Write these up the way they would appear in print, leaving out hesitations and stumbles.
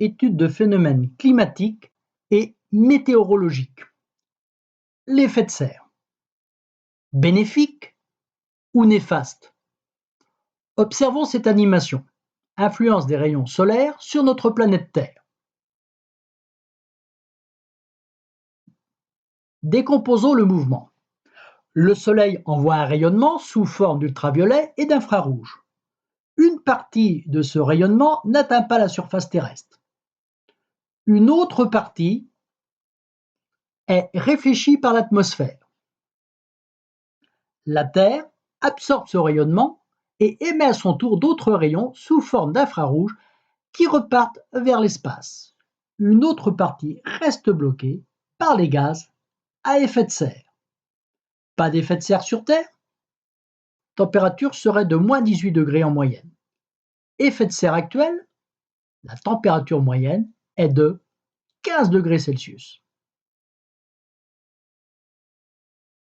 Étude de phénomènes climatiques et météorologiques. L'effet de serre. Bénéfique ou néfaste? Observons cette animation. Influence des rayons solaires sur notre planète Terre. Décomposons le mouvement. Le Soleil envoie un rayonnement sous forme d'ultraviolet et d'infrarouge. Une partie de ce rayonnement n'atteint pas la surface terrestre. Une autre partie est réfléchie par l'atmosphère. La Terre absorbe ce rayonnement et émet à son tour d'autres rayons sous forme d'infrarouge qui repartent vers l'espace. Une autre partie reste bloquée par les gaz à effet de serre. Pas d'effet de serre sur Terre? Température serait de -18 degrés en moyenne. Effet de serre actuel? La température moyenne est de 15 degrés Celsius.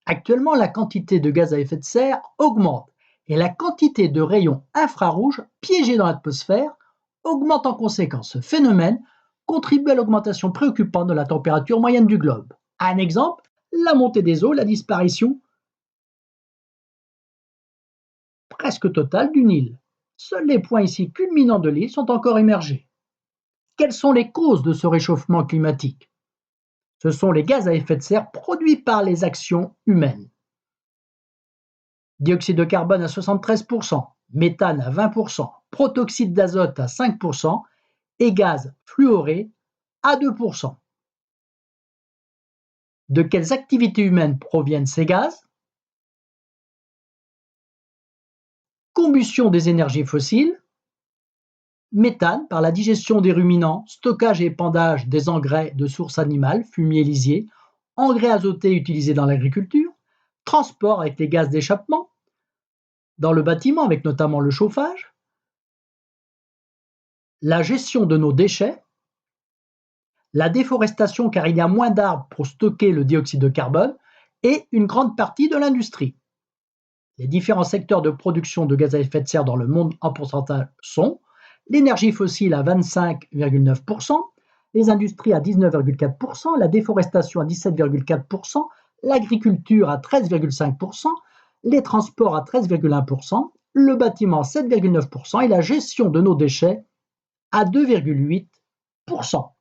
Actuellement, la quantité de gaz à effet de serre augmente et la quantité de rayons infrarouges piégés dans l'atmosphère augmente en conséquence. Ce phénomène contribue à l'augmentation préoccupante de la température moyenne du globe. Un exemple, la montée des eaux, la disparition presque totale du Nil. Seuls les points ici culminants de l'île sont encore émergés. Quelles sont les causes de ce réchauffement climatique? Ce sont les gaz à effet de serre produits par les actions humaines. Dioxyde de carbone à 73%, méthane à 20%, protoxyde d'azote à 5% et gaz fluoré à 2%. De quelles activités humaines proviennent ces gaz? Combustion des énergies fossiles, méthane par la digestion des ruminants, stockage et épandage des engrais de sources animales, fumier lisier, engrais azotés utilisés dans l'agriculture, transport avec les gaz d'échappement, dans le bâtiment avec notamment le chauffage, la gestion de nos déchets, la déforestation car il y a moins d'arbres pour stocker le dioxyde de carbone et une grande partie de l'industrie. Les différents secteurs de production de gaz à effet de serre dans le monde en pourcentage sont l'énergie fossile à 25,9%, les industries à 19,4%, la déforestation à 17,4%, l'agriculture à 13,5%, les transports à 13,1%, le bâtiment à 7,9% et la gestion de nos déchets à 2,8%.